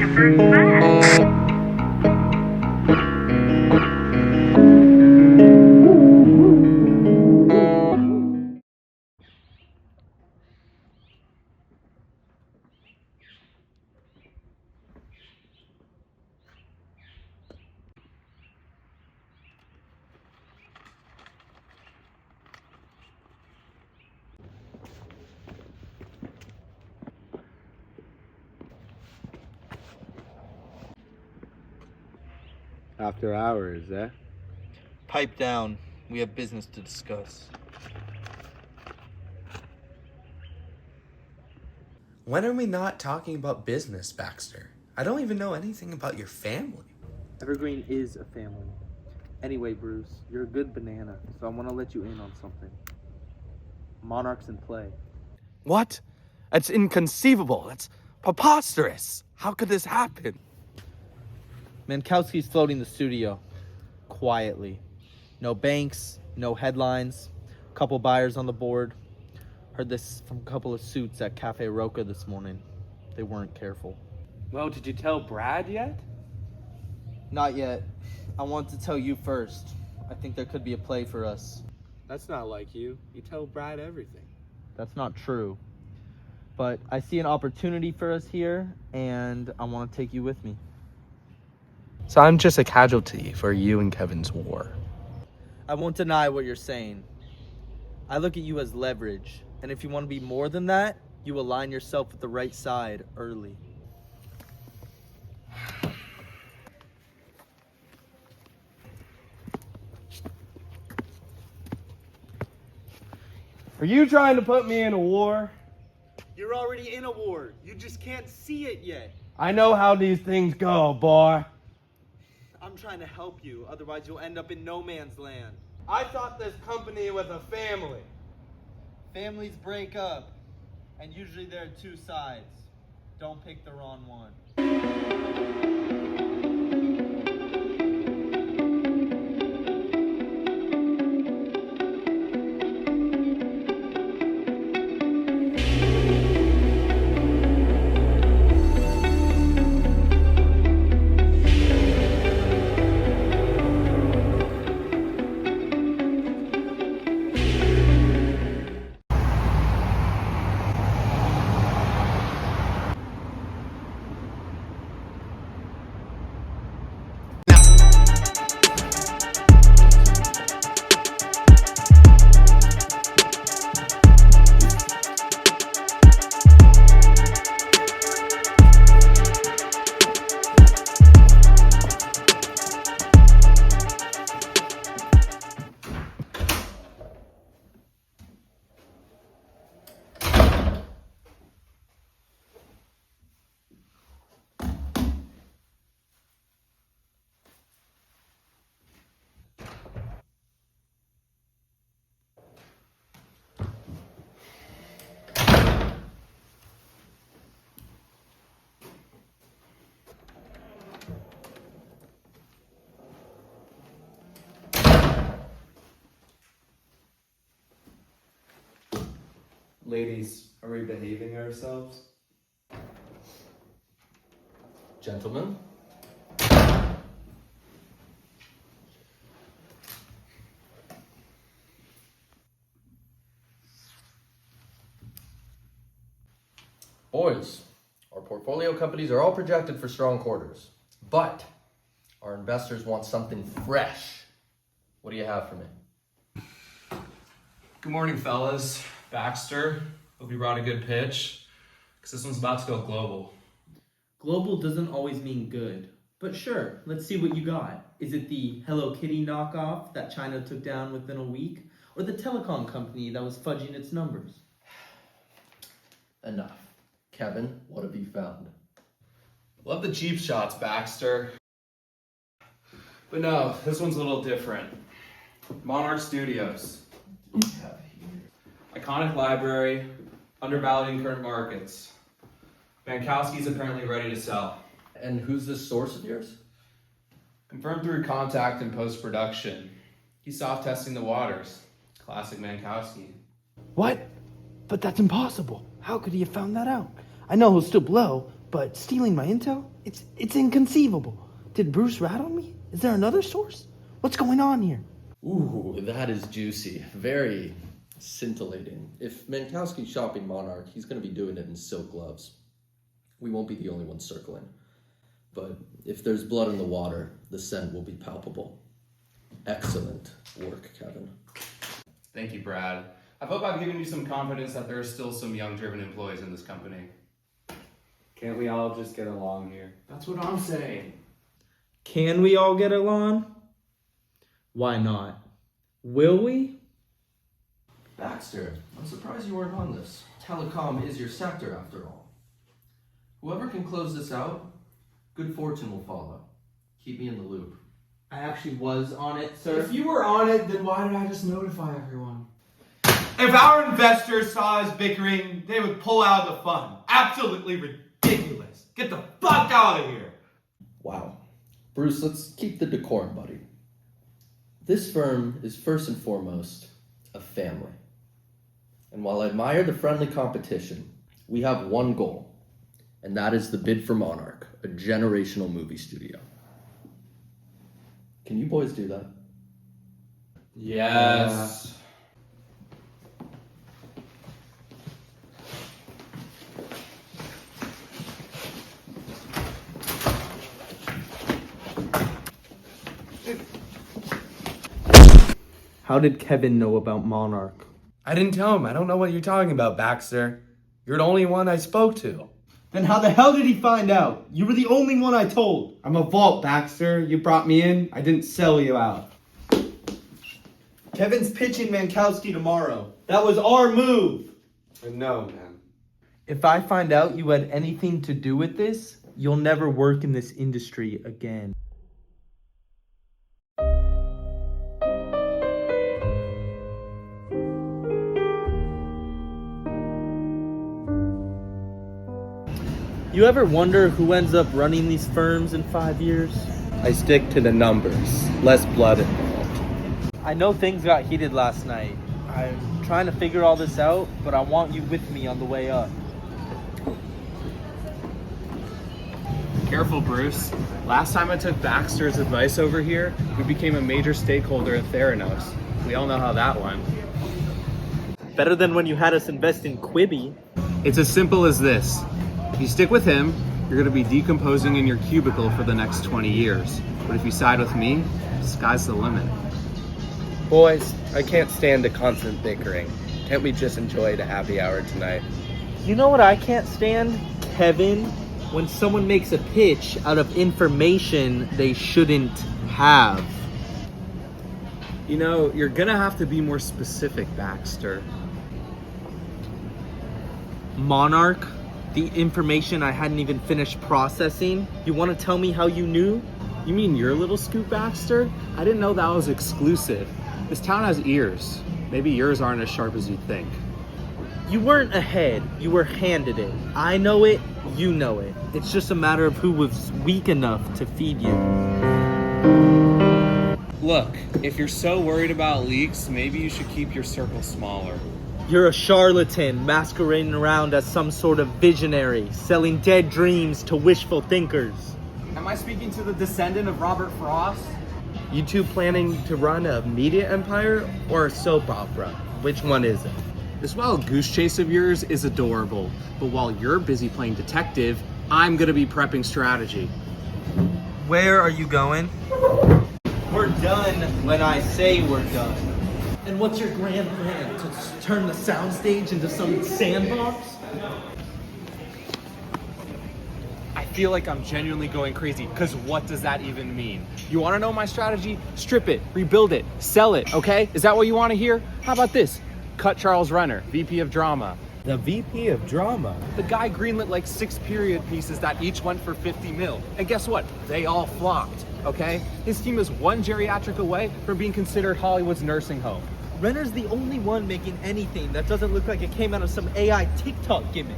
to first class. After hours, eh? Pipe down. We have business to discuss. When are we not talking about business, Baxter? I don't even know anything about your family. Evergreen is a family. Anyway, Bruce, you're a good banana, so I want to let you in on something. Monarch's in play. What? That's inconceivable. That's preposterous. How could this happen? Mankowski's floating the studio. Quietly. No banks, no headlines. Couple buyers on the board. Heard this from a couple of suits at Cafe Roca this morning. They weren't careful. Well, did you tell Brad yet? Not yet. I want to tell you first. I think there could be a play for us. That's not like you. You tell Brad everything. That's not true. But I see an opportunity for us here, and I want to take you with me. So I'm just a casualty for you and Kevin's war. I won't deny what you're saying. I look at you as leverage, and if you want to be more than that, you align yourself with the right side early. Are you trying to put me in a war? You're already in a war. You just can't see it yet. I know how these things go, boy. I'm trying to help you, otherwise you'll end up in no man's land. I thought this company was a family. Families break up, and usually there are two sides. Don't pick the wrong one. Ladies, are we behaving ourselves? Gentlemen? Boys, our portfolio companies are all projected for strong quarters, but our investors want something fresh. What do you have for me? Good morning, fellas. Baxter, hope you brought a good pitch, because this one's about to go global. Global doesn't always mean good, but sure, let's see what you got. Is it the Hello Kitty knockoff that China took down within a week, or the telecom company that was fudging its numbers? Enough. Kevin, what have you found? Love the cheap shots, Baxter. But no, this one's a little different. Monarch Studios. What do you have here? Iconic library, undervalued in current markets. Mankowski's apparently ready to sell. And who's this source of yours? Confirmed through contact and post-production. He's soft testing the waters. Classic Mankowski. What? But that's impossible. How could he have found that out? I know he'll stoop low, But stealing my intel? It's inconceivable. Did Bruce rat on me? Is there another source? What's going on here? Ooh, that is juicy. Very scintillating. If Mankowski's shopping Monarch, he's going to be doing it in silk gloves. We won't be the only ones circling. But if there's blood in the water, the scent will be palpable. Excellent work, Kevin. Thank you, Brad. I hope I've given you some confidence that there are still some young, driven employees in this company. Can't we all just get along here? That's what I'm saying. Can we all get along? Why not? Will we? Baxter, I'm surprised you weren't on this. Telecom is your sector, after all. Whoever can close this out, good fortune will follow. Keep me in the loop. I actually was on it, sir. If you were on it, then why did I just notify everyone? If our investors saw us bickering, they would pull out of the fund. Absolutely ridiculous. Get the fuck out of here. Wow. Bruce, let's keep the decorum, buddy. This firm is first and foremost a family. And while I admire the friendly competition, we have one goal, and that is the bid for Monarch, a generational movie studio. Can you boys do that? Yes. How did Kevin know about Monarch? I didn't tell him. I don't know what you're talking about, Baxter. You're the only one I spoke to. Then how the hell did he find out? You were the only one I told. I'm a vault, Baxter. You brought me in. I didn't sell you out. Kevin's pitching Mankowski tomorrow. That was our move. No, man. If I find out you had anything to do with this, you'll never work in this industry again. You ever wonder who ends up running these firms in 5 years? I stick to the numbers. Less blood involved. I know things got heated last night. I'm trying to figure all this out, but I want you with me on the way up. Careful, Bruce. Last time I took Baxter's advice over here, we became a major stakeholder in Theranos. We all know how that went. Better than when you had us invest in Quibi. It's as simple as this. If you stick with him, you're going to be decomposing in your cubicle for the next 20 years. But if you side with me, sky's the limit. Boys, I can't stand the constant bickering. Can't we just enjoy the happy hour tonight? You know what I can't stand, Kevin? When someone makes a pitch out of information they shouldn't have. You know, you're going to have to be more specific, Baxter. Monarch? The information I hadn't even finished processing? You want to tell me how you knew? You mean your little scoop, Baxter? I didn't know that was exclusive. This town has ears. Maybe yours aren't as sharp as you think. You weren't ahead, you were handed it. I know it, you know it. It's just a matter of who was weak enough to feed you. Look, if you're so worried about leaks, maybe you should keep your circle smaller. You're a charlatan masquerading around as some sort of visionary, selling dead dreams to wishful thinkers. Am I speaking to the descendant of Robert Frost? You two planning to run a media empire or a soap opera? Which one is it? This wild goose chase of yours is adorable, but while you're busy playing detective, I'm gonna be prepping strategy. Where are you going? We're done when I say we're done. And what's your grand plan? To turn the soundstage into some sandbox? I feel like I'm genuinely going crazy, because what does that even mean? You wanna know my strategy? Strip it, rebuild it, sell it, okay? Is that what you wanna hear? How about this? Cut Charles Renner, VP of Drama. The VP of Drama? The guy greenlit like 6 period pieces that each went for 50 mil. And guess what? They all flopped, okay? His team is one geriatric away from being considered Hollywood's nursing home. Renner's the only one making anything that doesn't look like it came out of some AI TikTok gimmick.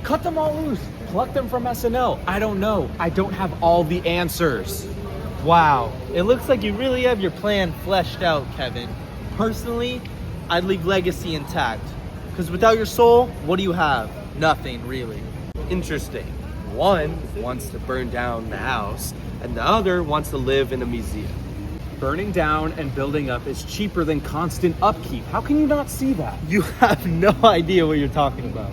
Cut them all loose. Pluck them from SNL. I don't know. I don't have all the answers. Wow, it looks like you really have your plan fleshed out, Kevin. Personally, I'd leave legacy intact. Because without your soul, what do you have? Nothing, really. Interesting. One wants to burn down the house, and the other wants to live in a museum. Burning down and building up is cheaper than constant upkeep. How can you not see that? You have no idea what you're talking about.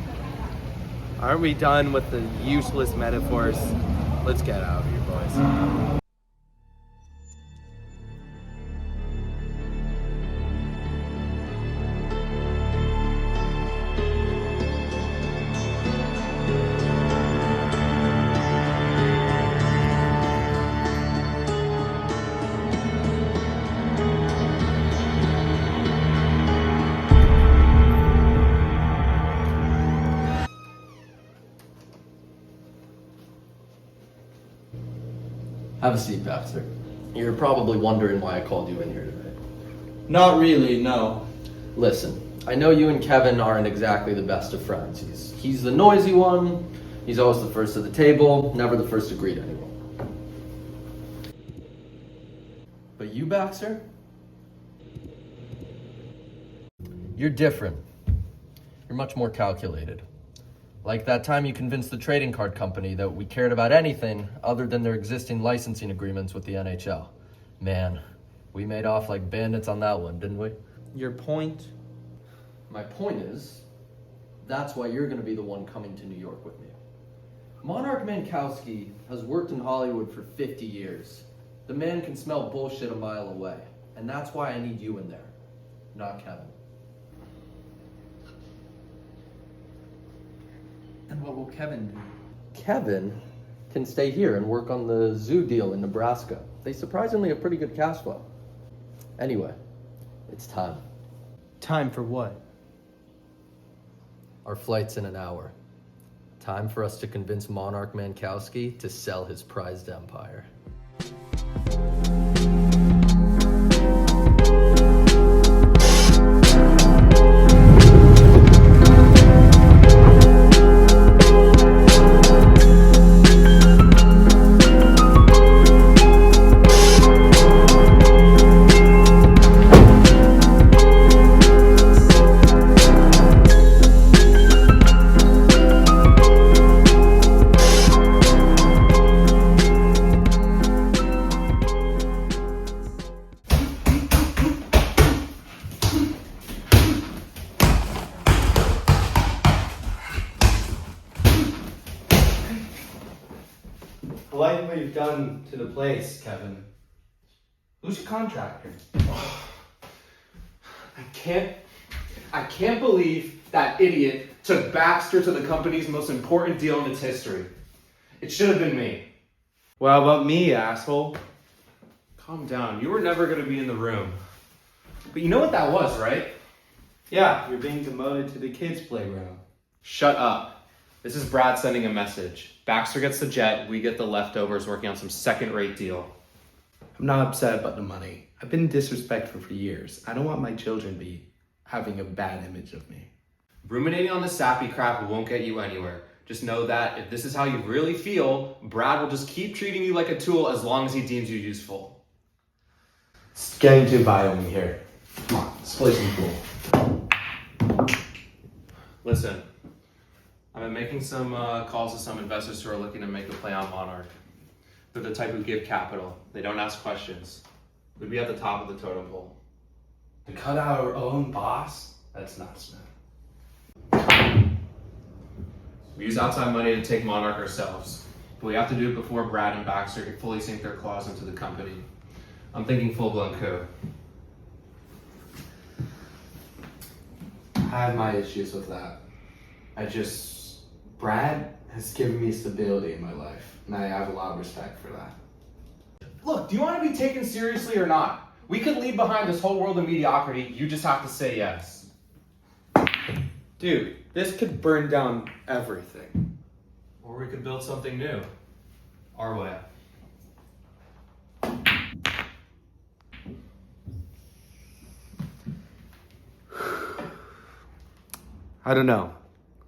Aren't we done with the useless metaphors? Let's get out of here, boys. Have a seat, Baxter. You're probably wondering why I called you in here today. Not really, no. Listen, I know you and Kevin aren't exactly the best of friends. He's the noisy one. He's always the first at the table, never the first to greet anyone. But you, Baxter? You're different. You're much more calculated. Like that time you convinced the trading card company that we cared about anything other than their existing licensing agreements with the NHL. Man, we made off like bandits on that one, didn't we? Your point? My point is, that's why you're going to be the one coming to New York with me. Monarch Mankowski has worked in Hollywood for 50 years. The man can smell bullshit a mile away, and that's why I need you in there, not Kevin. And what will Kevin do? Kevin can stay here and work on the zoo deal in Nebraska. They surprisingly have pretty good cash flow. Anyway, it's time. Time for what? Our flight's in an hour. Time for us to convince Monarch Mankowski to sell his prized empire. I like what you've done to the place, Kevin. Who's your contractor? I can't believe that idiot took Baxter to the company's most important deal in its history. It should have been me. Well, about me, asshole. Calm down. You were never going to be in the room. But you know what that was, right? Yeah, you're being demoted to the kids' playground. Shut up. This is Brad sending a message. Baxter gets the jet, we get the leftovers working on some second-rate deal. I'm not upset about the money. I've been disrespectful for years. I don't want my children to be having a bad image of me. Ruminating on the sappy crap won't get you anywhere. Just know that if this is how you really feel, Brad will just keep treating you like a tool as long as he deems you useful. It's getting too violent here. Come on, let's play some pool. Listen, I've been making some calls to some investors who are looking to make a play on Monarch. They're the type who give capital. They don't ask questions. We'd be at the top of the totem pole. To cut out our own boss? That's not smart. We use outside money to take Monarch ourselves. But we have to do it before Brad and Baxter can fully sink their claws into the company. I'm thinking full-blown coup. I have my issues with that. Brad has given me stability in my life, and I have a lot of respect for that. Look, do you want to be taken seriously or not? We could leave behind this whole world of mediocrity. You just have to say yes. Dude, this could burn down everything. Or we could build something new. Our way. I don't know.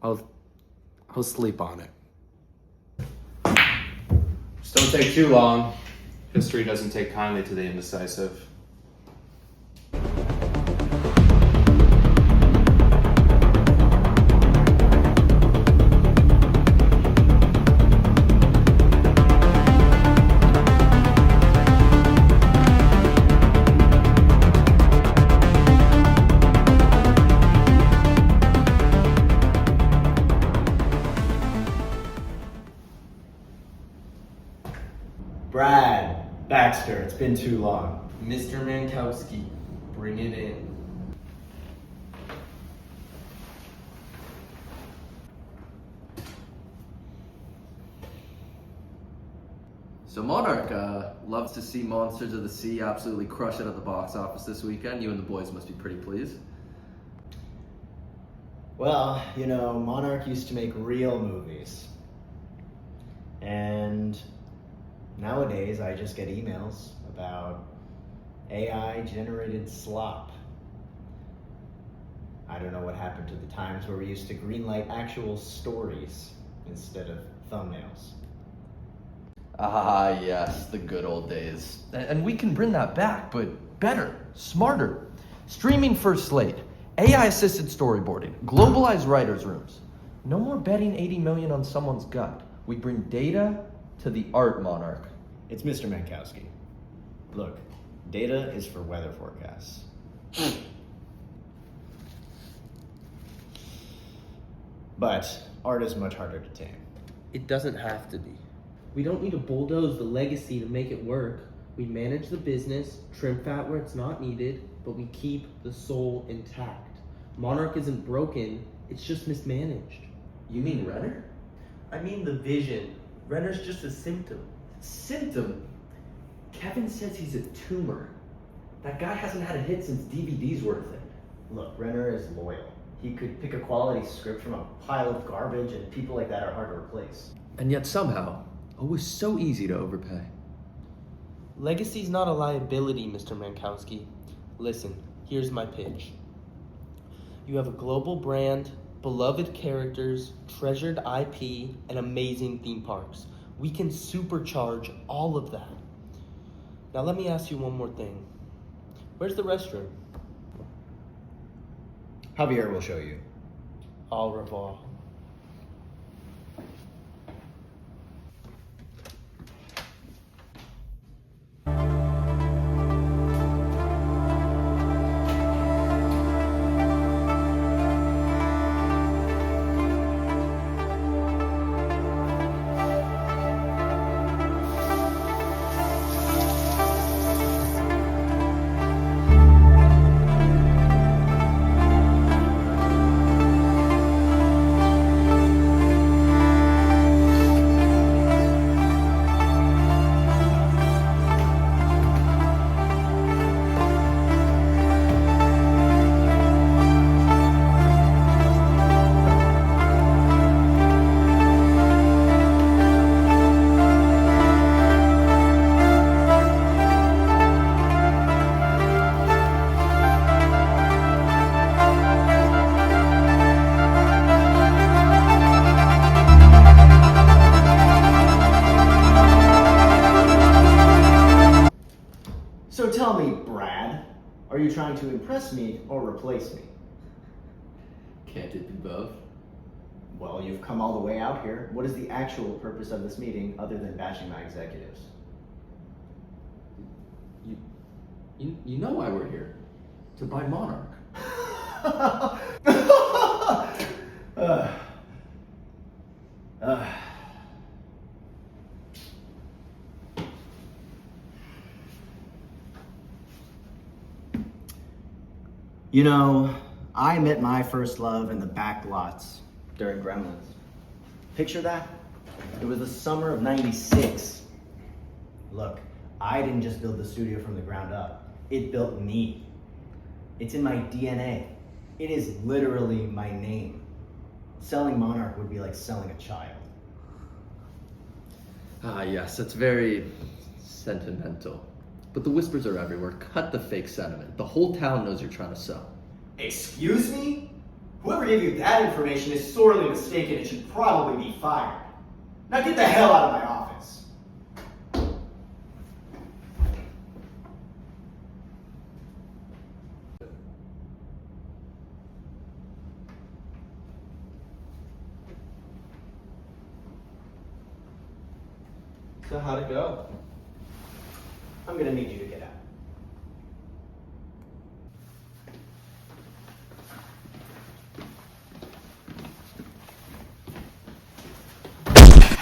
I'll sleep on it. Just don't take too long. History doesn't take kindly to the indecisive. Brad, Baxter, it's been too long. Mr. Mankowski, bring it in. So Monarch loves to see Monsters of the Sea absolutely crush it at the box office this weekend. You and the boys must be pretty pleased. Well, you know, Monarch used to make real movies. And nowadays I just get emails about AI generated slop. I don't know what happened to the times where we used to greenlight actual stories instead of thumbnails. Ah, yes, the good old days. And we can bring that back, but better, smarter. Streaming first slate, AI-assisted storyboarding, globalized writers' rooms. No more betting 80 million on someone's gut. We bring data to the art, Monarch. It's Mr. Mankowski. Look, data is for weather forecasts. But art is much harder to tame. It doesn't have to be. We don't need to bulldoze the legacy to make it work. We manage the business, trim fat where it's not needed, but we keep the soul intact. Monarch isn't broken, it's just mismanaged. You mean Renner? I mean the vision. Renner's just a symptom. Symptom? Kevin says he's a tumor. That guy hasn't had a hit since DVDs were a thing. Look, Renner is loyal. He could pick a quality script from a pile of garbage, and people like that are hard to replace. And yet somehow, always so easy to overpay. Legacy's not a liability, Mr. Mankowski. Listen, here's my pitch. You have a global brand, beloved characters, treasured IP, and amazing theme parks. We can supercharge all of that. Now let me ask you one more thing. Where's the restroom? Javier will show you. Au revoir. So tell me, Brad, are you trying to impress me or replace me? Can't it be both? Well, you've come all the way out here. What is the actual purpose of this meeting other than bashing my executives? You know why we're here. To buy Monarch. You know, I met my first love in the back lots during Gremlins. Picture that? It was the summer of '96. Look, I didn't just build the studio from the ground up. It built me. It's in my DNA. It is literally my name. Selling Monarch would be like selling a child. Ah, yes, that's very sentimental. But the whispers are everywhere. Cut the fake sentiment. The whole town knows you're trying to sell. Excuse me? Whoever gave you that information is sorely mistaken and should probably be fired. Now get the hell out of my office. So how'd it go? I'm gonna need you to get out.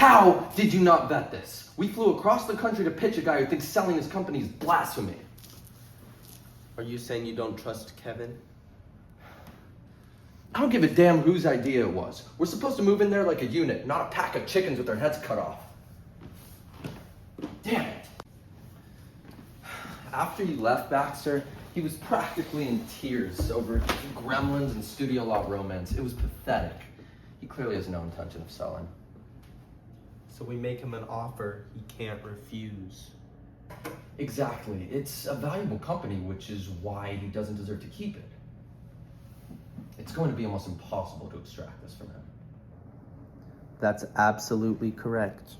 How did you not vet this? We flew across the country to pitch a guy who thinks selling his company is blasphemy. Are you saying you don't trust Kevin? I don't give a damn whose idea it was. We're supposed to move in there like a unit, not a pack of chickens with their heads cut off. Damn it. After you left, Baxter, he was practically in tears over gremlins and studio lot romance. It was pathetic. He clearly has no intention of selling. So we make him an offer he can't refuse. Exactly. It's a valuable company, which is why he doesn't deserve to keep it. It's going to be almost impossible to extract this from him. That's absolutely correct.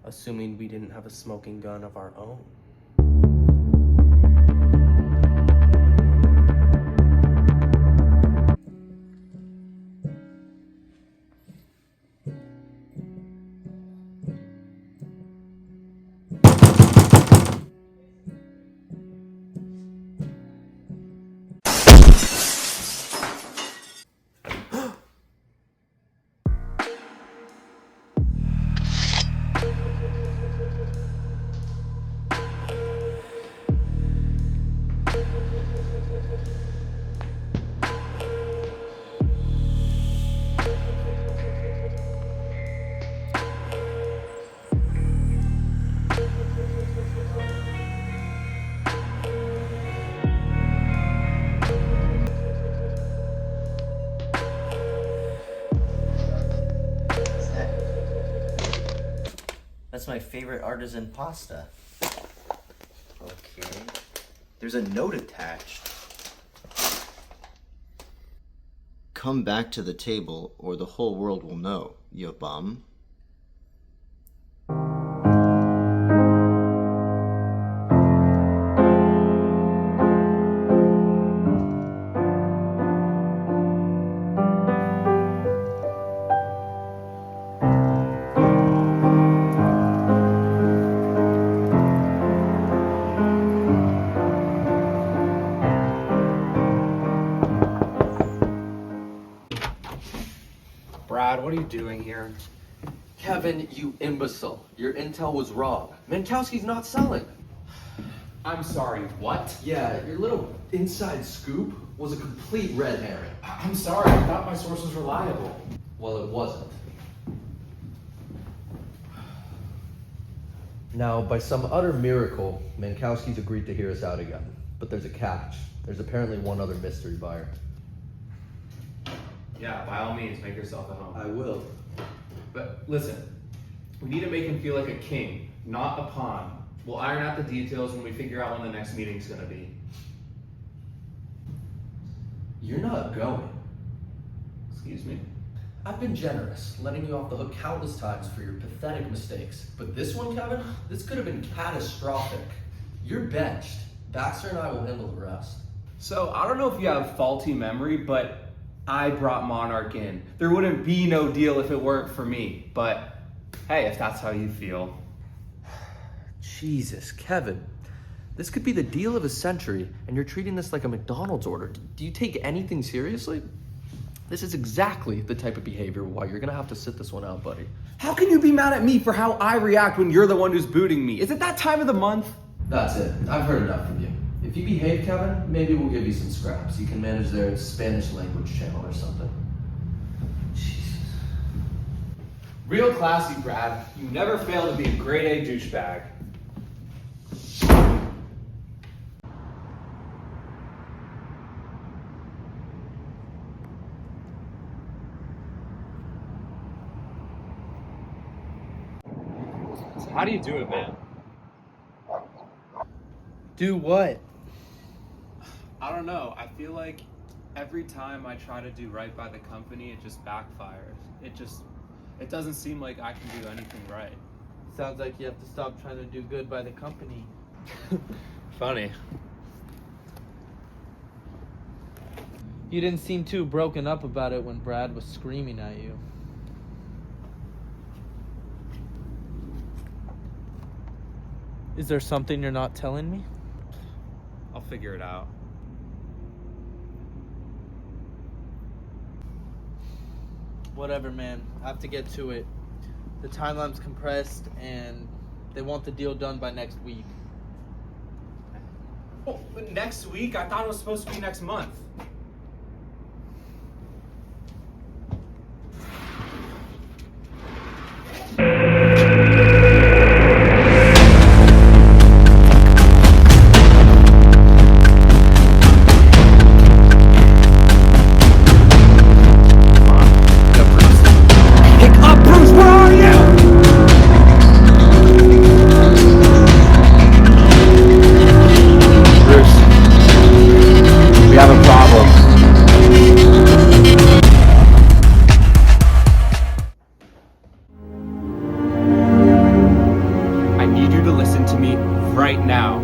Assuming we didn't have a smoking gun of our own. That's my favorite artisan pasta. Okay. There's a note attached. Come back to the table or the whole world will know, you bum. Brad, what are you doing here? Kevin, you imbecile. Your intel was wrong. Minkowski's not selling. I'm sorry, what? Yeah, your little inside scoop was a complete red herring. I'm sorry, I thought my source was reliable. Well, it wasn't. Now, by some utter miracle, Minkowski's agreed to hear us out again. But there's a catch. There's apparently one other mystery buyer. Yeah, by all means, make yourself at home. I will. But listen, we need to make him feel like a king, not a pawn. We'll iron out the details when we figure out when the next meeting's gonna be. You're not going. Excuse me? I've been generous, letting you off the hook countless times for your pathetic mistakes. But this one, Kevin, this could have been catastrophic. You're benched. Baxter and I will handle the rest. So, I don't know if you have faulty memory, but I brought Monarch in. There wouldn't be no deal if it weren't for me. But, hey, if that's how you feel. Jesus, Kevin. This could be the deal of a century, and you're treating this like a McDonald's order. Do you take anything seriously? This is exactly the type of behavior why you're gonna have to sit this one out, buddy. How can you be mad at me for how I react when you're the one who's booting me? Is it that time of the month? That's it. I've heard enough from you. If you behave, Kevin, maybe we'll give you some scraps. You can manage their Spanish language channel or something. Jesus. Real classy, Brad. You never fail to be a grade A douchebag. So how do you do it, man? Do what? I don't know. I feel like every time I try to do right by the company, it just backfires. It doesn't seem like I can do anything right. Sounds like you have to stop trying to do good by the company. Funny. You didn't seem too broken up about it when Brad was screaming at you. Is there something you're not telling me? I'll figure it out. Whatever, man. I have to get to it. The timeline's compressed, and they want the deal done by next week. Oh, but next week? I thought it was supposed to be next month. I need you to listen to me right now.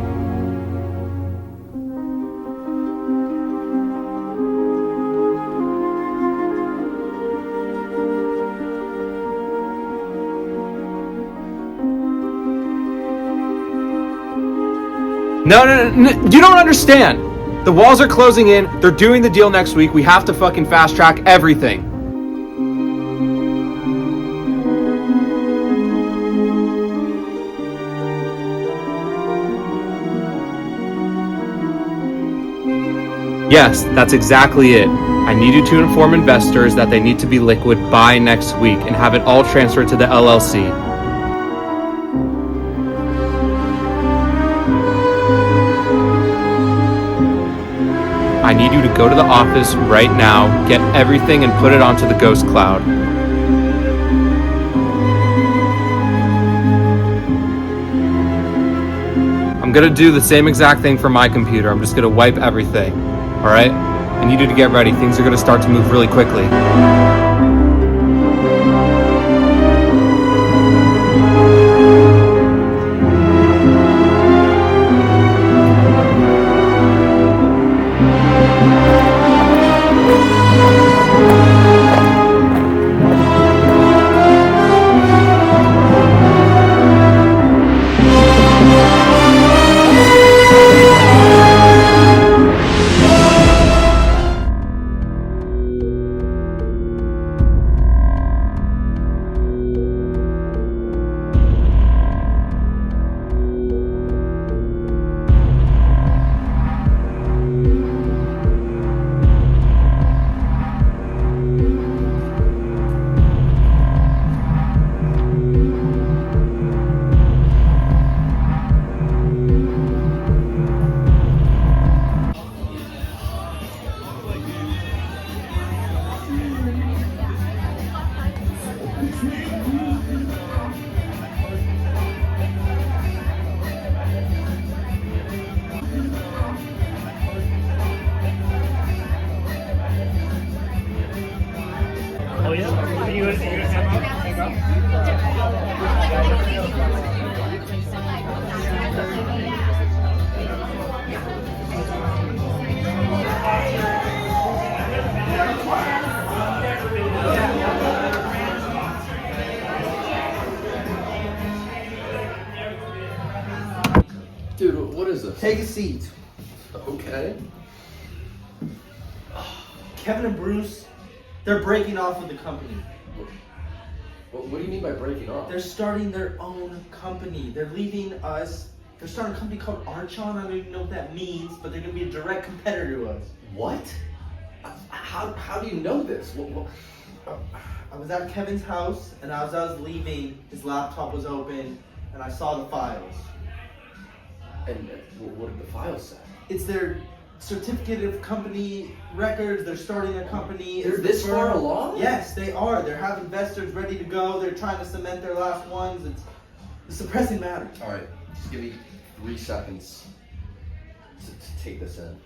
No, you don't understand. The walls are closing in. They're doing the deal next week. We have to fucking fast track everything. Yes, that's exactly it. I need you to inform investors that they need to be liquid by next week and have it all transferred to the LLC. I need you to go to the office right now, get everything and put it onto the Ghost Cloud. I'm gonna do the same exact thing for my computer. I'm just gonna wipe everything. All right? I need you to get ready. Things are gonna start to move really quickly. Dude, what is this? Take a seat. Okay. Kevin and Bruce, they're breaking off with the company. What do you mean by breaking off? They're starting their own company. They're leaving us. They're starting a company called Archon. I don't even know what that means, but they're going to be a direct competitor to us. What? How do you know this? I was at Kevin's house, and as I was leaving, his laptop was open, and I saw the files. And what did the files say? It's their certificate of company records. They're starting a company. They're It's the this far firm. along? Yes, they are. They have investors ready to go. They're trying to cement their last ones. It's a pressing matter. All right, just give me 3 seconds to take this in.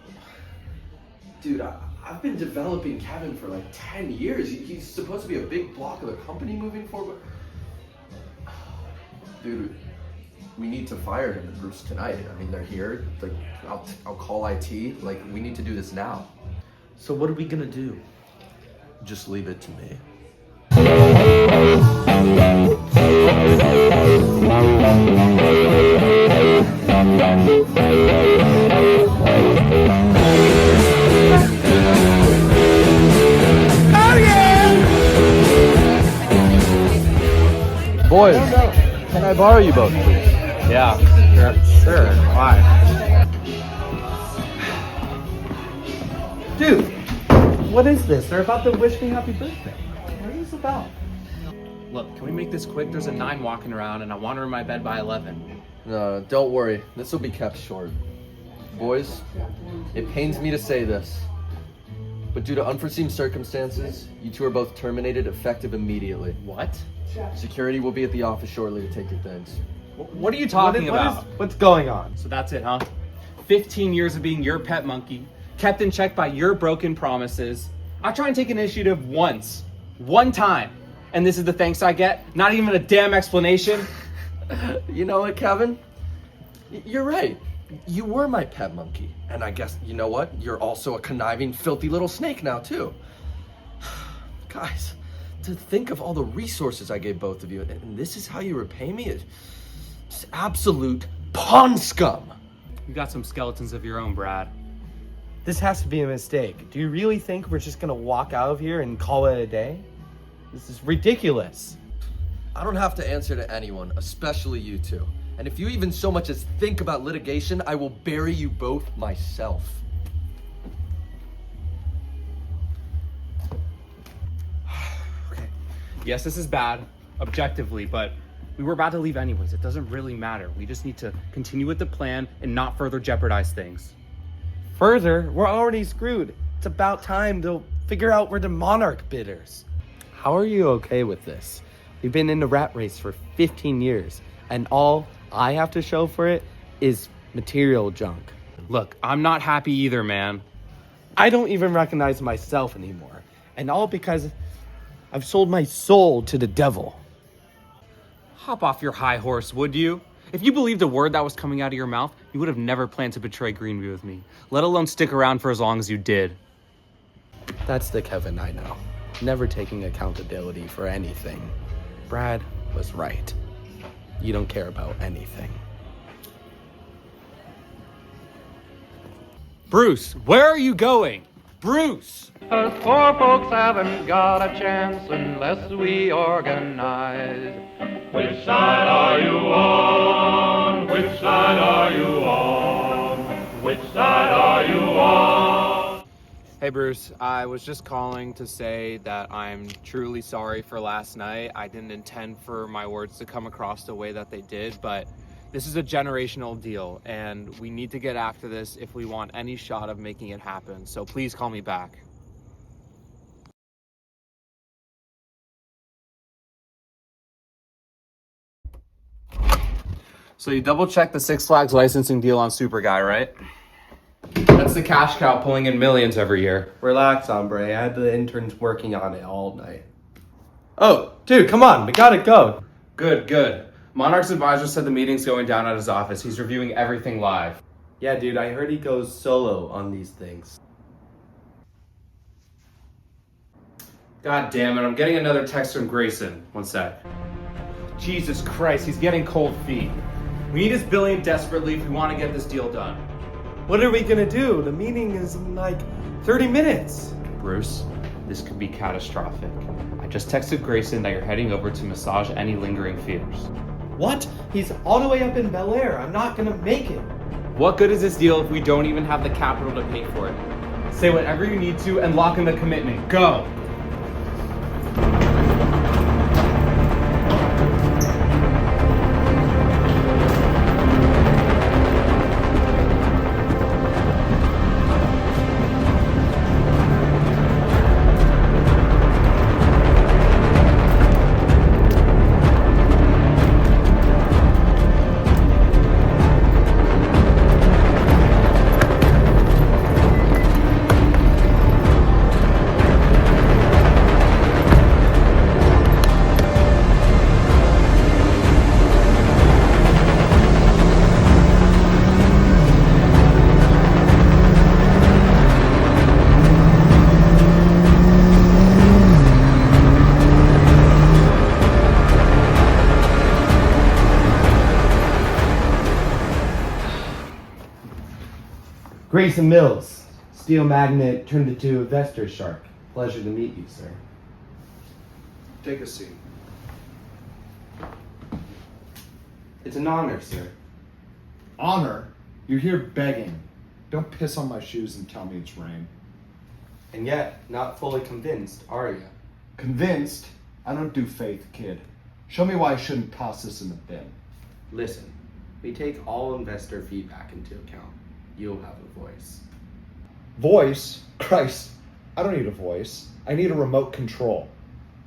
Dude, I've been developing Kevin for like 10 years. He's supposed to be a big block of the company moving forward. Dude, we need to fire him and Bruce tonight. I mean, they're here. Like, I'll call IT. Like, we need to do this now. So what are we gonna do? Just leave it to me. Boys, can I borrow you both, please? Yeah, sure. Why? Dude, what is this? They're about to wish me happy birthday. What is this about? Look, can we make this quick? There's a 9 walking around, and I want her in my bed by 11. No, don't worry. This will be kept short. Boys, it pains me to say this, but due to unforeseen circumstances, you two are both terminated effective immediately. What? Security will be at the office shortly to take your things. What are you talking about? What's going on? So that's it, huh? 15 years of being your pet monkey, kept in check by your broken promises. I try and take initiative once. One time. And this is the thanks I get? Not even a damn explanation? You know what, Kevin? You're right. You were my pet monkey. And I guess, you know what? You're also a conniving, filthy little snake now, too. Guys, to think of all the resources I gave both of you, and this is how you repay me? It's absolute pond scum. You got some skeletons of your own, Brad. This has to be a mistake. Do you really think we're just gonna walk out of here and call it a day? This is ridiculous. I don't have to answer to anyone, especially you two. And if you even so much as think about litigation, I will bury you both myself. Okay. Yes, this is bad, objectively, but we were about to leave anyways. It doesn't really matter. We just need to continue with the plan and not further jeopardize things. Further, we're already screwed. It's about time to figure out where the Monarch bidders. How are you okay with this? We've been in the rat race for 15 years, and all I have to show for it is material junk. Look, I'm not happy either, man. I don't even recognize myself anymore, and all because I've sold my soul to the devil. Hop off your high horse, would you? If you believed a word that was coming out of your mouth, you would have never planned to betray Greenview with me, let alone stick around for as long as you did. That's the Kevin I know. Never taking accountability for anything. Brad was right. You don't care about anything. Bruce, where are you going? Bruce! Us poor folks haven't got a chance unless we organize. Which side are you on? Which side are you on? Which side are you on? Hey Bruce, I was just calling to say that I'm truly sorry for last night. I didn't intend for my words to come across the way that they did, but this is a generational deal and we need to get after this if we want any shot of making it happen. So please call me back. So you double checked the Six Flags licensing deal on Super Guy, right? That's the cash cow pulling in millions every year. Relax, hombre. I had the interns working on it all night. Oh, dude, come on. We gotta go. Good. Monarch's advisor said the meeting's going down at his office. He's reviewing everything live. Yeah, dude, I heard he goes solo on these things. God damn it, I'm getting another text from Grayson. One sec. Jesus Christ, he's getting cold feet. We need his billion desperately if we want to get this deal done. What are we gonna do? The meeting is in like 30 minutes. Bruce, this could be catastrophic. I just texted Grayson that you're heading over to massage any lingering fears. What? He's all the way up in Bel Air. I'm not gonna make it. What good is this deal if we don't even have the capital to pay for it? Say whatever you need to and lock in the commitment. Go! Grayson Mills, steel magnet turned into investor shark. Pleasure to meet you, sir. Take a seat. It's an honor, sir. Honor? You're here begging. Don't piss on my shoes and tell me it's rain. And yet, not fully convinced, are you? Convinced? I don't do faith, kid. Show me why I shouldn't toss this in the bin. Listen, we take all investor feedback into account. You'll have a voice. Voice? Christ, I don't need a voice. I need a remote control.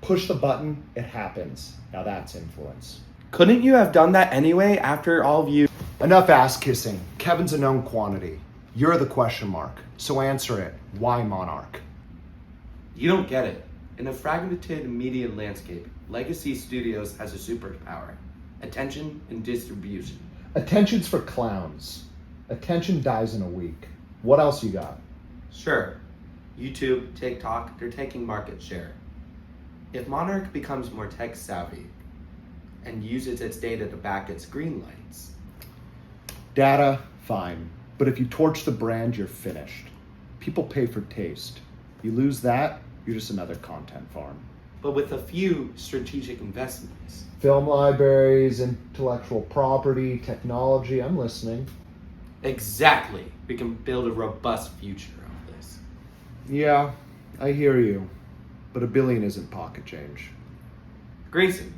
Push the button, it happens. Now that's influence. Couldn't you have done that anyway after all of you? Enough ass kissing. Kevin's a known quantity. You're the question mark. So answer it. Why Monarch? You don't get it. In a fragmented media landscape, Legacy Studios has a superpower: attention and distribution. Attention's for clowns. Attention dies in a week. What else you got? Sure, YouTube, TikTok, they're taking market share. If Monarch becomes more tech savvy and uses its data to back its green lights. Data, fine. But if you torch the brand, you're finished. People pay for taste. You lose that, you're just another content farm. But with a few strategic investments. Film libraries, intellectual property, technology, I'm listening. Exactly. We can build a robust future of this. Yeah, I hear you. But $1 billion isn't pocket change. Grayson,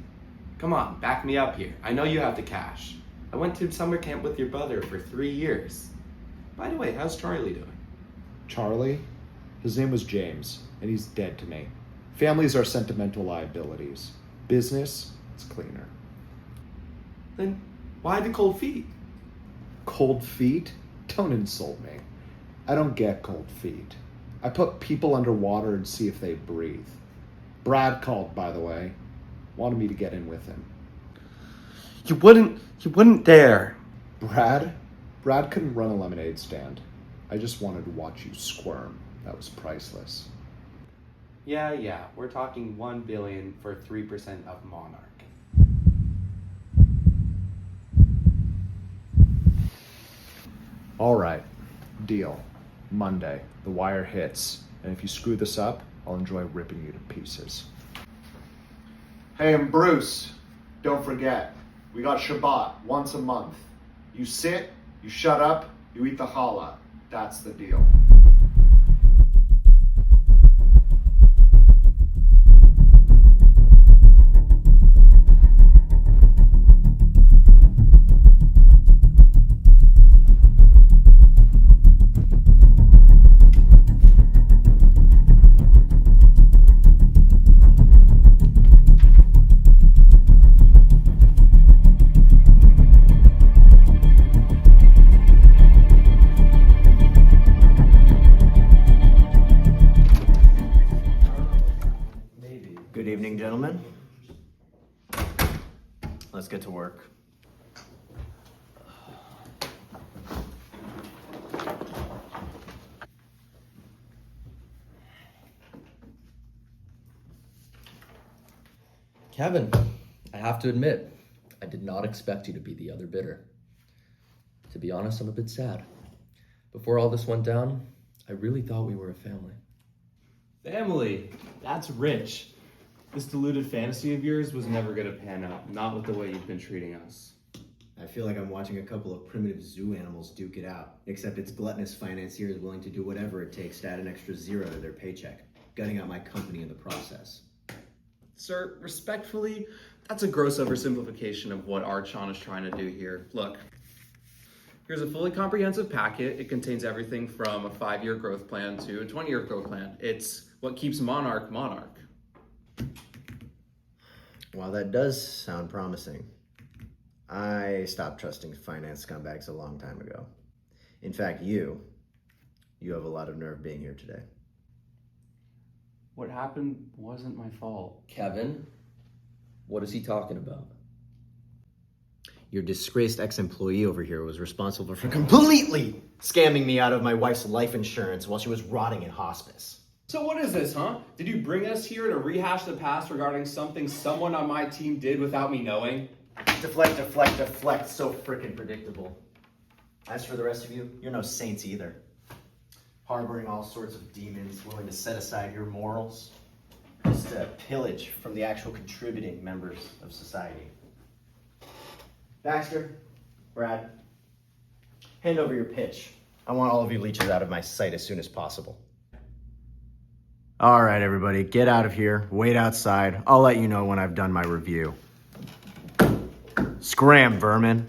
come on, back me up here. I know you have the cash. I went to summer camp with your brother for 3 years. By the way, how's Charlie doing? Charlie? His name was James, and he's dead to me. Families are sentimental liabilities. Business, it's cleaner. Then why the cold feet? Cold feet? Don't insult me. I don't get cold feet. I put people underwater and see if they breathe. Brad called, by the way. Wanted me to get in with him. You wouldn't dare. Brad? Brad couldn't run a lemonade stand. I just wanted to watch you squirm. That was priceless. Yeah, we're talking $1 billion for 3% of Monarch. All right, deal. Monday, the wire hits, and if you screw this up, I'll enjoy ripping you to pieces. Hey, I'm Bruce. Don't forget, we got Shabbat once a month. You sit, you shut up, you eat the challah. That's the deal. Good evening, gentlemen. Let's get to work. Kevin, I have to admit, I did not expect you to be the other bidder. To be honest, I'm a bit sad. Before all this went down, I really thought we were a family. Family? That's rich. This deluded fantasy of yours was never gonna pan out, not with the way you've been treating us. I feel like I'm watching a couple of primitive zoo animals duke it out, except it's gluttonous financiers willing to do whatever it takes to add an extra zero to their paycheck, gutting out my company in the process. Sir, respectfully, that's a gross oversimplification of what Archon is trying to do here. Look, here's a fully comprehensive packet. It contains everything from a 5-year growth plan to a 20-year growth plan. It's what keeps Monarch Monarch. While that does sound promising, I stopped trusting finance scumbags a long time ago. In fact, you have a lot of nerve being here today. What happened wasn't my fault. Kevin, what is he talking about? Your disgraced ex-employee over here was responsible for completely scamming me out of my wife's life insurance while she was rotting in hospice. So what is this, huh? Did you bring us here to rehash the past regarding something someone on my team did without me knowing? Deflect, so freaking predictable. As for the rest of you, you're no saints either. Harboring all sorts of demons, willing to set aside your morals, just to pillage from the actual contributing members of society. Baxter, Brad, hand over your pitch. I want all of you leeches out of my sight as soon as possible. All right, everybody, get out of here. Wait outside. I'll let you know when I've done my review. Scram, vermin.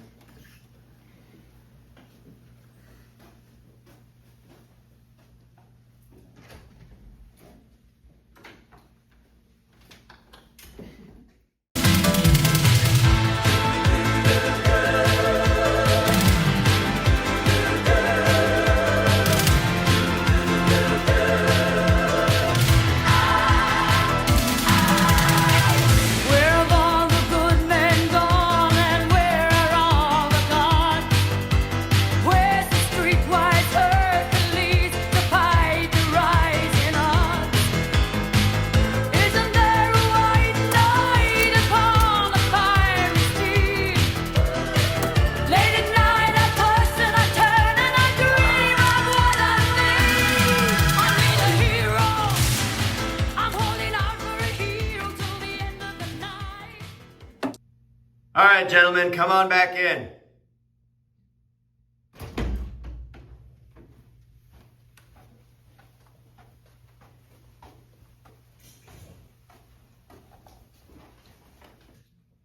All right, gentlemen, come on back in.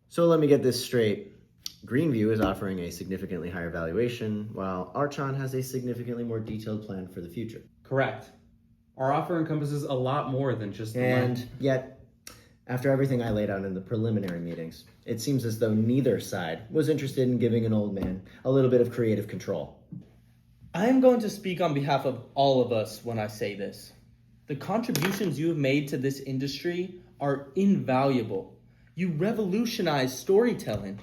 So let me get this straight. Greenview is offering a significantly higher valuation, while Archon has a significantly more detailed plan for the future. Correct. Our offer encompasses a lot more than just the And land. yet, after everything I laid out in the preliminary meetings, it seems as though neither side was interested in giving an old man a little bit of creative control. I am going to speak on behalf of all of us when I say this. The contributions you have made to this industry are invaluable. You revolutionize storytelling,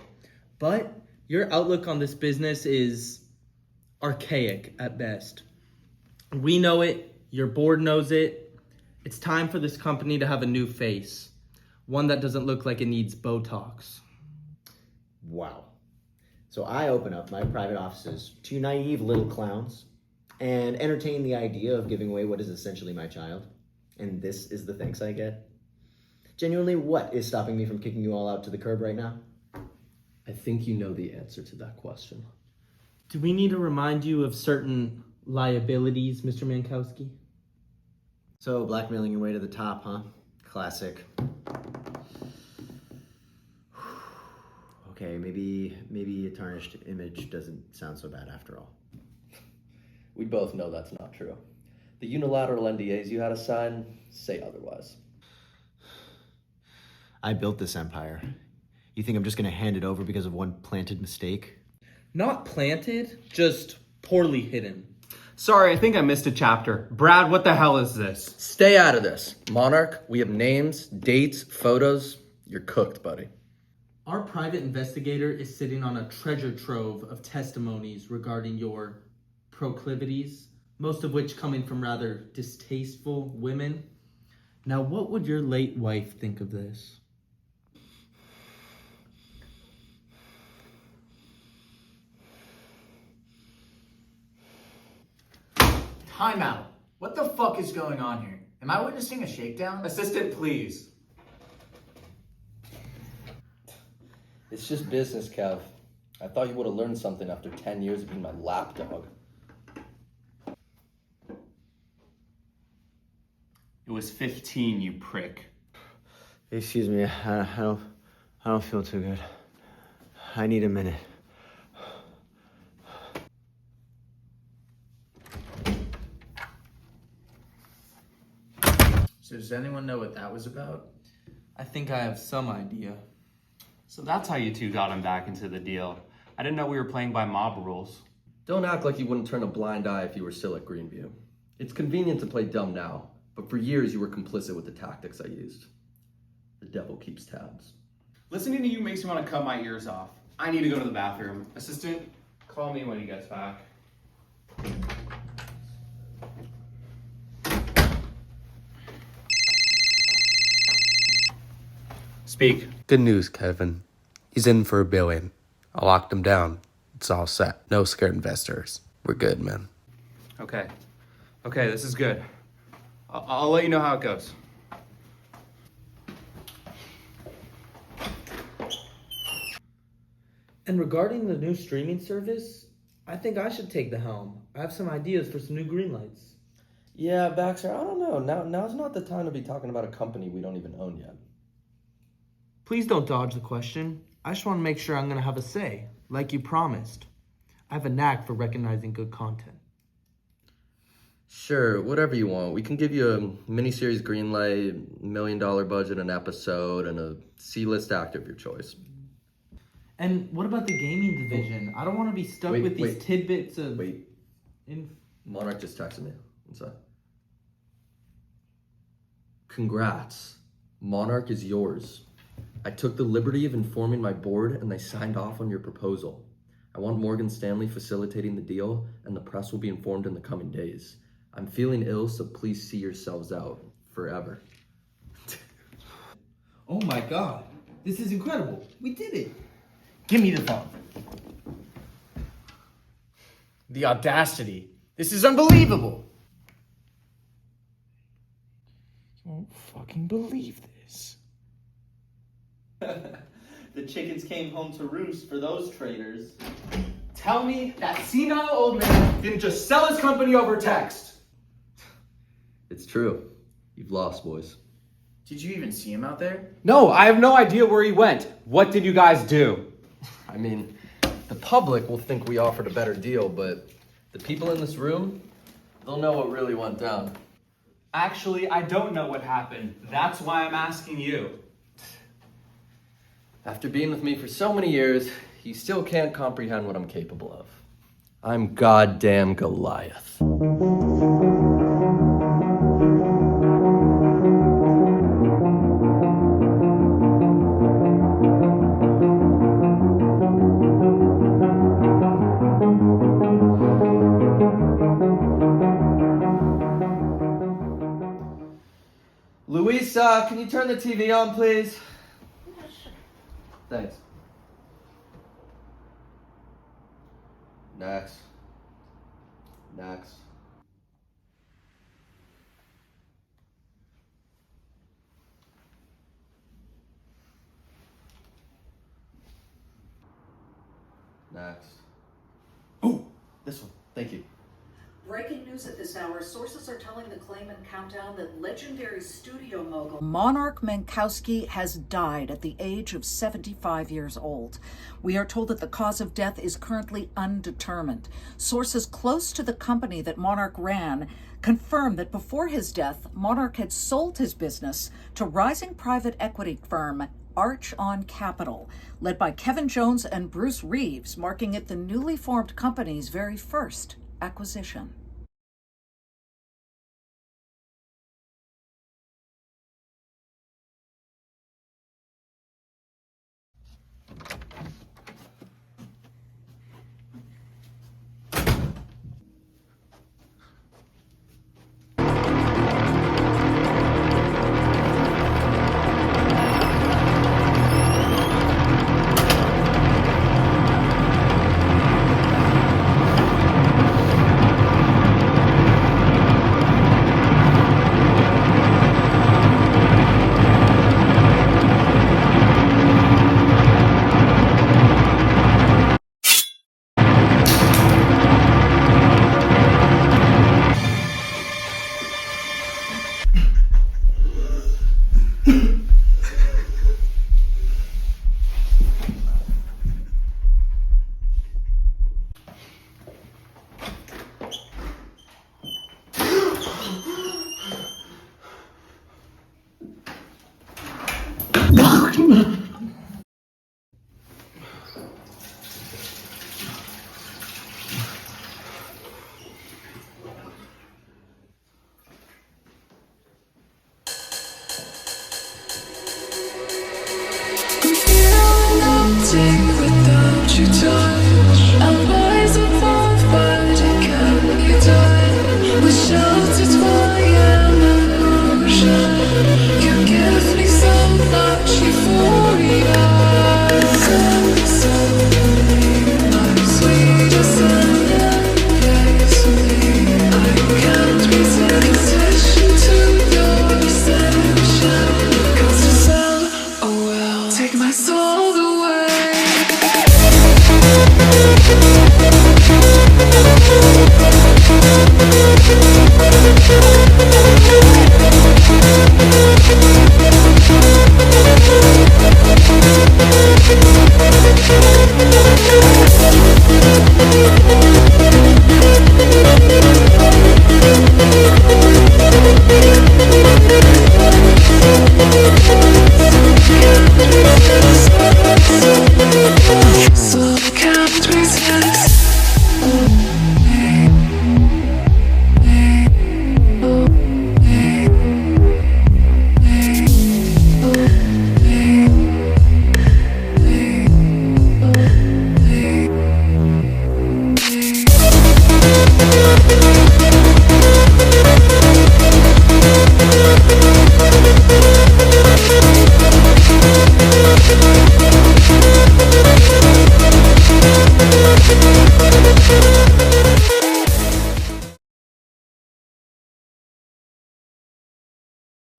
but your outlook on this business is archaic at best. We know it, your board knows it. It's time for this company to have a new face, one that doesn't look like it needs Botox. Wow. So I open up my private offices to naive little clowns and entertain the idea of giving away what is essentially my child. And this is the thanks I get? Genuinely, what is stopping me from kicking you all out to the curb right now? I think you know the answer to that question. Do we need to remind you of certain liabilities, Mr. Mankowski? So blackmailing your way to the top, huh? Classic. Okay, maybe a tarnished image doesn't sound so bad after all. We both know that's not true. The unilateral NDAs you had to sign say otherwise. I built this empire. You think I'm just gonna hand it over because of one planted mistake? Not planted, just poorly hidden. Sorry, I think I missed a chapter. Brad, what the hell is this? Stay out of this. Monarch, we have names, dates, photos. You're cooked, buddy. Our private investigator is sitting on a treasure trove of testimonies regarding your proclivities, most of which coming from rather distasteful women. Now, what would your late wife think of this? Time out. What the fuck is going on here? Am I witnessing a shakedown? Assistant, please. It's just business, Kev. I thought you would have learned something after 10 years of being my lapdog. It was 15, you prick. Excuse me, I don't feel too good. I need a minute. So does anyone know what that was about? I think I have some idea. So that's how you two got him back into the deal. I didn't know we were playing by mob rules. Don't act like you wouldn't turn a blind eye if you were still at Greenview. It's convenient to play dumb now, but for years you were complicit with the tactics I used. The devil keeps tabs. Listening to you makes me want to cut my ears off. I need to go to the bathroom. Assistant, call me when he gets back. Speak. Good news, Kevin. He's in for $1 billion. I locked him down. It's all set. No scared investors. We're good, man. Okay. Okay, this is good. I'll let you know how it goes. And regarding the new streaming service, I think I should take the helm. I have some ideas for some new green lights. Yeah, Baxter, I don't know. Now's not the time to be talking about a company we don't even own yet. Please don't dodge the question. I just want to make sure I'm going to have a say, like you promised. I have a knack for recognizing good content. Sure, whatever you want. We can give you a miniseries green light, $1 million budget an episode, and a C-list actor of your choice. And what about the gaming division? I don't want to be stuck with these tidbits of... Monarch just texted me. Inside. Congrats. Monarch is yours. I took the liberty of informing my board and they signed off on your proposal. I want Morgan Stanley facilitating the deal and the press will be informed in the coming days. I'm feeling ill, so please see yourselves out forever. Oh my God, this is incredible. We did it. Give me the phone. The audacity. This is unbelievable. You won't fucking believe this. The chickens came home to roost for those traitors. Tell me that senile old man didn't just sell his company over text. It's true. You've lost, boys. Did you even see him out there? No, I have no idea where he went. What did you guys do? I mean, the public will think we offered a better deal, but the people in this room, they'll know what really went down. Actually, I don't know what happened. That's why I'm asking you. After being with me for so many years, you still can't comprehend what I'm capable of. I'm goddamn Goliath. Louisa, can you turn the TV on, please? Thanks. Next. Next. Next. Oh, this one. Thank you. Breaking news at this hour, sources are telling the Claimant Countdown that legendary studio mogul Monarch Menkowski has died at the age of 75 years old. We are told that the cause of death is currently undetermined. Sources close to the company that Monarch ran confirm that before his death, Monarch had sold his business to rising private equity firm Arch on Capital, led by Kevin Jones and Bruce Reeves, marking it the newly formed company's very first acquisition. Without your touch, I'll rise and fall, but it can't be done. We're sheltered by an illusion. You give me so much euphoria. Suddenly, my sweetest and endlessly. I can't be taking possession to your deception. 'Cause it's all, oh well, take my soul away.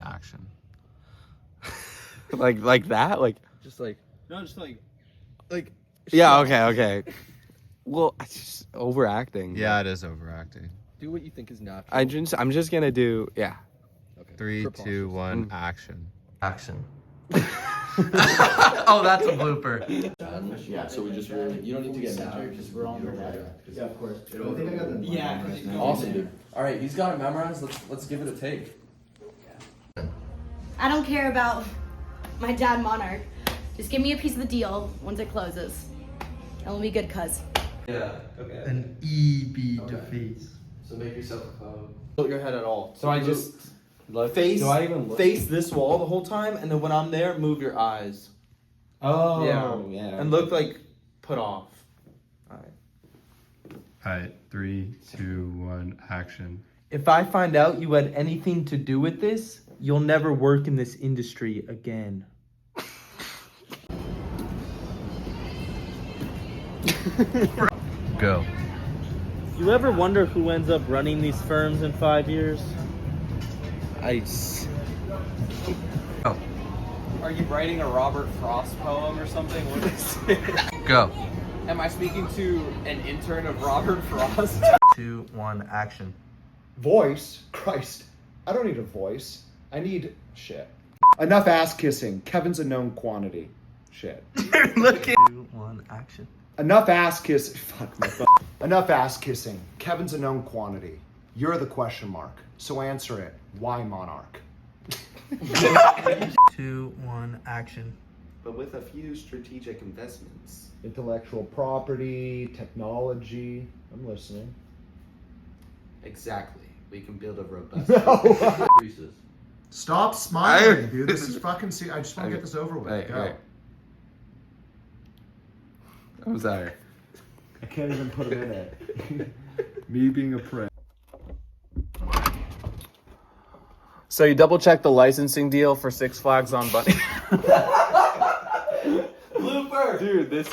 Action. like that? Like Just like no, just like yeah, okay. Well, it's just overacting. Yeah, it is overacting. do what you think is natural. I'm just gonna do yeah. Okay. 3, 2, 1, action. Action. Oh, that's a blooper. Yeah, so we just really, you don't need to get mad because we're on the net. Yeah, of course. I think I got the awesome, dude. All right, he's got it memorized. Let's give it a take. I don't care about my dad Monarch. Just give me a piece of the deal once it closes. And we'll be good, cuz. Yeah. Okay. An EB to face. So make yourself a code. Tilt your head at all. So I just face do I even look? face this wall the whole time, and then when I'm there, move your eyes. Oh Yeah. And look like put off. Alright, 3, 2, 1, action. If I find out you had anything to do with this, you'll never work in this industry again. Go. You ever wonder who ends up running these firms in 5 years? Are you writing a Robert Frost poem or something? What is it? Go. Am I speaking to an intern of Robert Frost? 2, 1, action. Voice? Christ. I don't need a voice. I need shit. Enough ass kissing. Kevin's a known quantity. Shit. Look at 2, 1, action. Enough ass kiss. Fuck my phone. Enough ass kissing. Kevin's a known quantity. You're the question mark. So answer it. Why Monarch? 2, 1, action. But with a few strategic investments. Intellectual property, technology. I'm listening. Exactly. We can build a robust. Reese's. Stop smiling, dude. This is fucking. I just want to get this over with. Go. Hey. I'm sorry. I can't even put him in it. Me being a prick. So you double check the licensing deal for Six Flags on Bunny. Blooper! Dude, this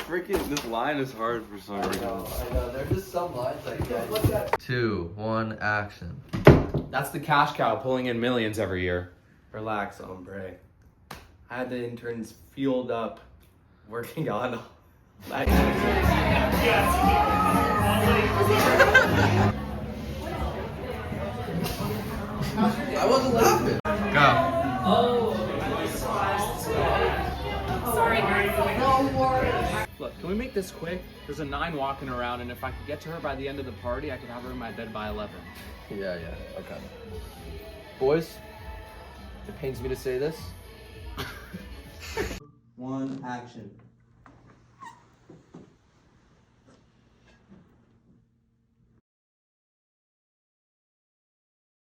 line is hard for some reason. I know. There's just some lines I get. 2, 1, action. That's the cash cow pulling in millions every year. Relax, hombre. I had the interns fueled up, working on. I wasn't laughing. Go. Look, can we make this quick? There's a 9 walking around, and if I could get to her by the end of the party, I could have her in my bed by 11. Yeah, okay. Boys, it pains me to say this. 1, action.